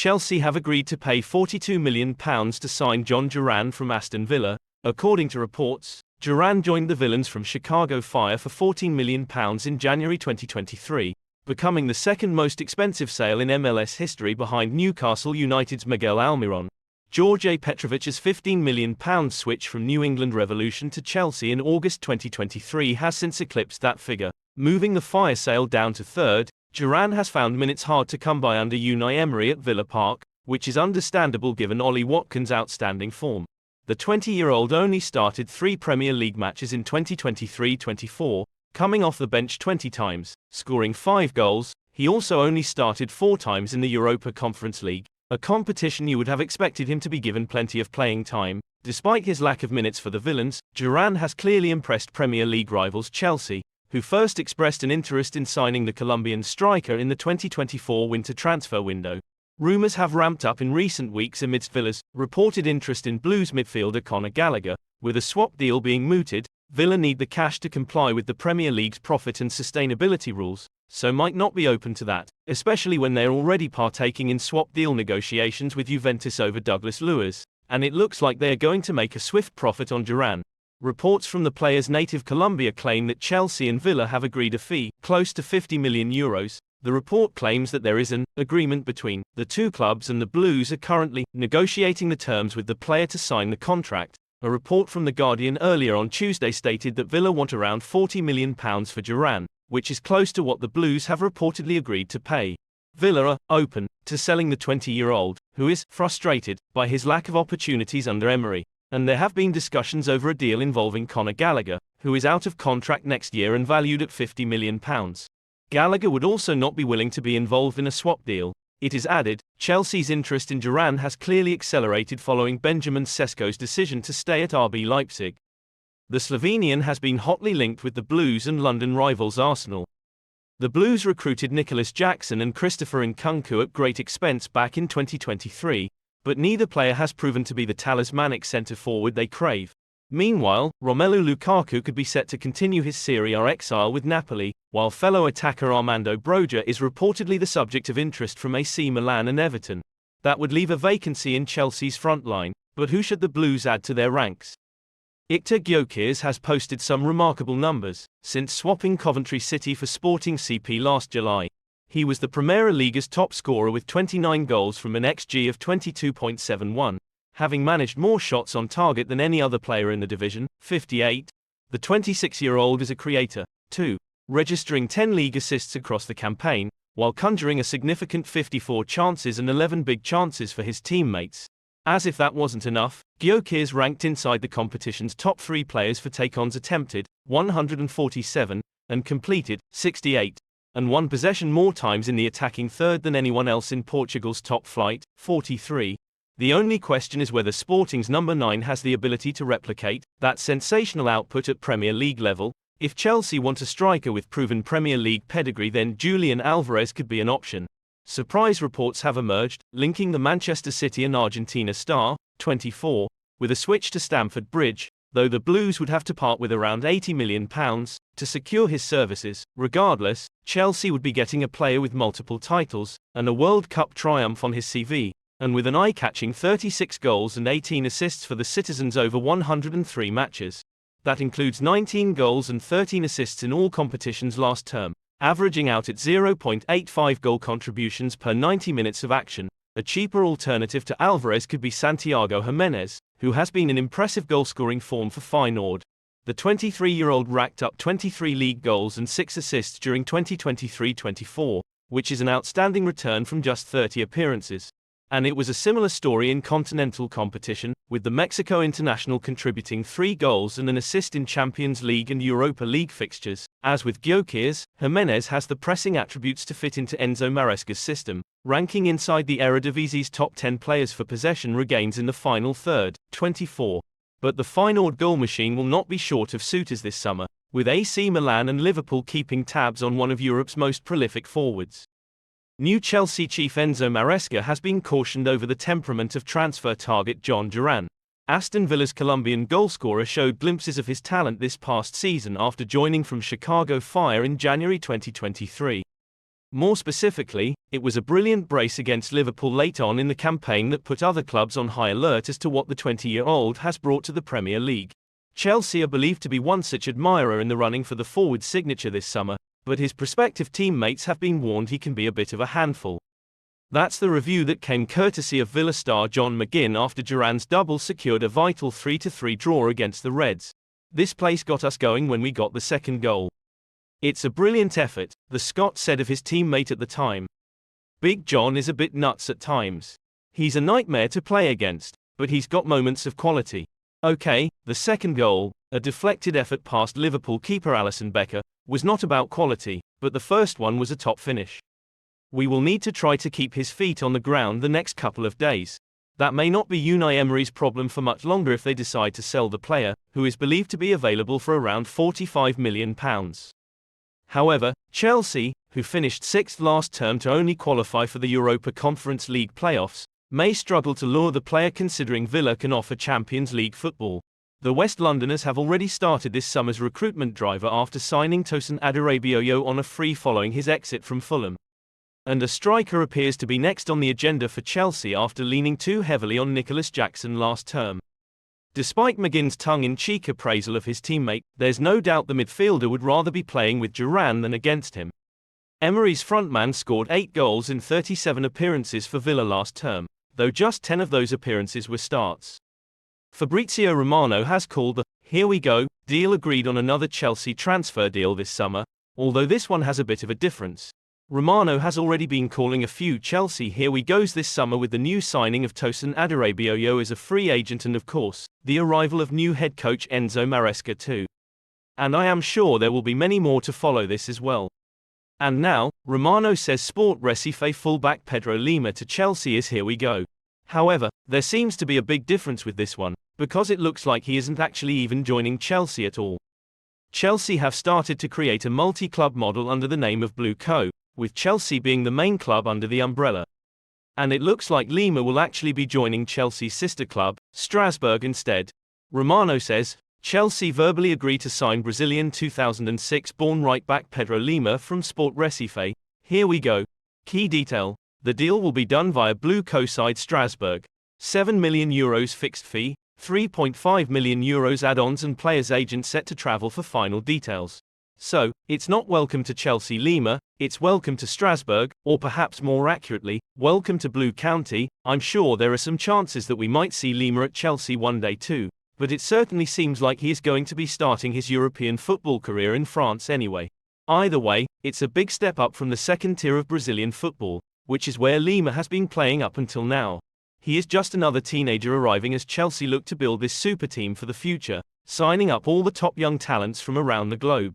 Chelsea have agreed to pay £42 million to sign John Durán from Aston Villa. According to reports, Durán joined the Villains from Chicago Fire for £14 million in January 2023, becoming the second most expensive sale in MLS history behind Newcastle United's Miguel Almiron. George Petrovic's £15 million switch from New England Revolution to Chelsea in August 2023 has since eclipsed that figure, moving the Fire sale down to third. Durán has found minutes hard to come by under Unai Emery at Villa Park, which is understandable given Ollie Watkins' outstanding form. The 20-year-old only started 3 Premier League matches in 2023-24, coming off the bench 20 times, scoring 5 goals. He also only started 4 times in the Europa Conference League, a competition you would have expected him to be given plenty of playing time. Despite his lack of minutes for the Villains, Durán has clearly impressed Premier League rivals Chelsea, who first expressed an interest in signing the Colombian striker in the 2024 winter transfer window. Rumours have ramped up in recent weeks amidst Villa's reported interest in Blues midfielder Conor Gallagher. With a swap deal being mooted, Villa need the cash to comply with the Premier League's profit and sustainability rules, so might not be open to that, especially when they're already partaking in swap deal negotiations with Juventus over Douglas Luiz, and it looks like they are going to make a swift profit on Durán. Reports from the player's native Colombia claim that Chelsea and Villa have agreed a fee, close to €50 million. The report claims that there is an agreement between the two clubs and the Blues are currently negotiating the terms with the player to sign the contract. A report from The Guardian earlier on Tuesday stated that Villa want around £40 million for Durán, which is close to what the Blues have reportedly agreed to pay. Villa are open to selling the 20-year-old, who is frustrated by his lack of opportunities under Emery, and there have been discussions over a deal involving Conor Gallagher, who is out of contract next year and valued at £50 million. Gallagher would also not be willing to be involved in a swap deal. It is added, Chelsea's interest in Durán has clearly accelerated following Benjamin Sesko's decision to stay at RB Leipzig. The Slovenian has been hotly linked with the Blues and London rivals Arsenal. The Blues recruited Nicholas Jackson and Christopher Nkunku at great expense back in 2023, but neither player has proven to be the talismanic centre-forward they crave. Meanwhile, Romelu Lukaku could be set to continue his Serie A exile with Napoli, while fellow attacker Armando Broja is reportedly the subject of interest from AC Milan and Everton. That would leave a vacancy in Chelsea's front line, but who should the Blues add to their ranks? Iktor Gyökeres has posted some remarkable numbers since swapping Coventry City for Sporting CP last July. He was the Primera Liga's top scorer with 29 goals from an XG of 22.71. Having managed more shots on target than any other player in the division, 58. The 26-year-old is a creator, too, registering 10 league assists across the campaign, while conjuring a significant 54 chances and 11 big chances for his teammates. As if that wasn't enough, Gyökeres ranked inside the competition's top 3 players for take-ons attempted, 147, and completed, 68, and won possession more times in the attacking third than anyone else in Portugal's top flight, 43. The only question is whether Sporting's number 9 has the ability to replicate that sensational output at Premier League level. If Chelsea want a striker with proven Premier League pedigree, then Julian Alvarez could be an option. Surprise reports have emerged, linking the Manchester City and Argentina star, 24, with a switch to Stamford Bridge, though the Blues would have to part with around £80 million to secure his services. Regardless, Chelsea would be getting a player with multiple titles and a World Cup triumph on his CV, and with an eye-catching 36 goals and 18 assists for the Citizens over 103 matches. That includes 19 goals and 13 assists in all competitions last term, averaging out at 0.85 goal contributions per 90 minutes of action. A cheaper alternative to Alvarez could be Santiago Jimenez, who has been in impressive goal-scoring form for Feyenoord. The 23-year-old racked up 23 league goals and 6 assists during 2023-24, which is an outstanding return from just 30 appearances. And it was a similar story in continental competition, with the Mexico international contributing 3 goals and an assist in Champions League and Europa League fixtures. As with Gyökeres, Jimenez has the pressing attributes to fit into Enzo Maresca's system, ranking inside the Eredivisie's top 10 players for possession regains in the final third, 24. But the Feyenoord goal machine will not be short of suitors this summer, with AC Milan and Liverpool keeping tabs on one of Europe's most prolific forwards. New Chelsea chief Enzo Maresca has been cautioned over the temperament of transfer target John Durán. Aston Villa's Colombian goalscorer showed glimpses of his talent this past season after joining from Chicago Fire in January 2023. More specifically, it was a brilliant brace against Liverpool late on in the campaign that put other clubs on high alert as to what the 20-year-old has brought to the Premier League. Chelsea are believed to be one such admirer in the running for the forward signature this summer, but his prospective teammates have been warned he can be a bit of a handful. That's the review that came courtesy of Villa star John McGinn after Durán's double secured a vital 3-3 draw against the Reds. This place got us going when we got the second goal. It's a brilliant effort, the Scot said of his teammate at the time. Big John is a bit nuts at times. He's a nightmare to play against, but he's got moments of quality. Okay, the second goal, a deflected effort past Liverpool keeper Alisson Becker, was not about quality, but the first one was a top finish. We will need to try to keep his feet on the ground the next couple of days. That may not be Unai Emery's problem for much longer if they decide to sell the player, who is believed to be available for around £45 million. However, Chelsea, who finished sixth last term to only qualify for the Europa Conference League playoffs, may struggle to lure the player considering Villa can offer Champions League football. The West Londoners have already started this summer's recruitment drive after signing Tosin Adarabioyo on a free following his exit from Fulham. And a striker appears to be next on the agenda for Chelsea after leaning too heavily on Nicholas Jackson last term. Despite McGinn's tongue-in-cheek appraisal of his teammate, there's no doubt the midfielder would rather be playing with Durán than against him. Emery's frontman scored 8 goals in 37 appearances for Villa last term, though just 10 of those appearances were starts. Fabrizio Romano has called the "here we go" deal agreed on another Chelsea transfer deal this summer, although this one has a bit of a difference. Romano has already been calling a few Chelsea here we goes this summer with the new signing of Tosin Adarabioyo as a free agent and of course, the arrival of new head coach Enzo Maresca too. And I am sure there will be many more to follow this as well. And now, Romano says Sport Recife fullback Pedro Lima to Chelsea is here we go. However, there seems to be a big difference with this one, because it looks like he isn't actually even joining Chelsea at all. Chelsea have started to create a multi-club model under the name of Blue Co., with Chelsea being the main club under the umbrella. And it looks like Lima will actually be joining Chelsea's sister club, Strasbourg instead. Romano says, Chelsea verbally agreed to sign Brazilian 2006-born right-back Pedro Lima from Sport Recife. Here we go. Key detail. The deal will be done via Blue Co side Strasbourg. €7 million fixed fee, €3.5 million add-ons and players' agent set to travel for final details. So, it's not welcome to Chelsea Lima, it's welcome to Strasbourg, or perhaps more accurately, welcome to Blue County. I'm sure there are some chances that we might see Lima at Chelsea one day too, but it certainly seems like he is going to be starting his European football career in France anyway. Either way, it's a big step up from the second tier of Brazilian football, which is where Lima has been playing up until now. He is just another teenager arriving as Chelsea look to build this super team for the future, signing up all the top young talents from around the globe.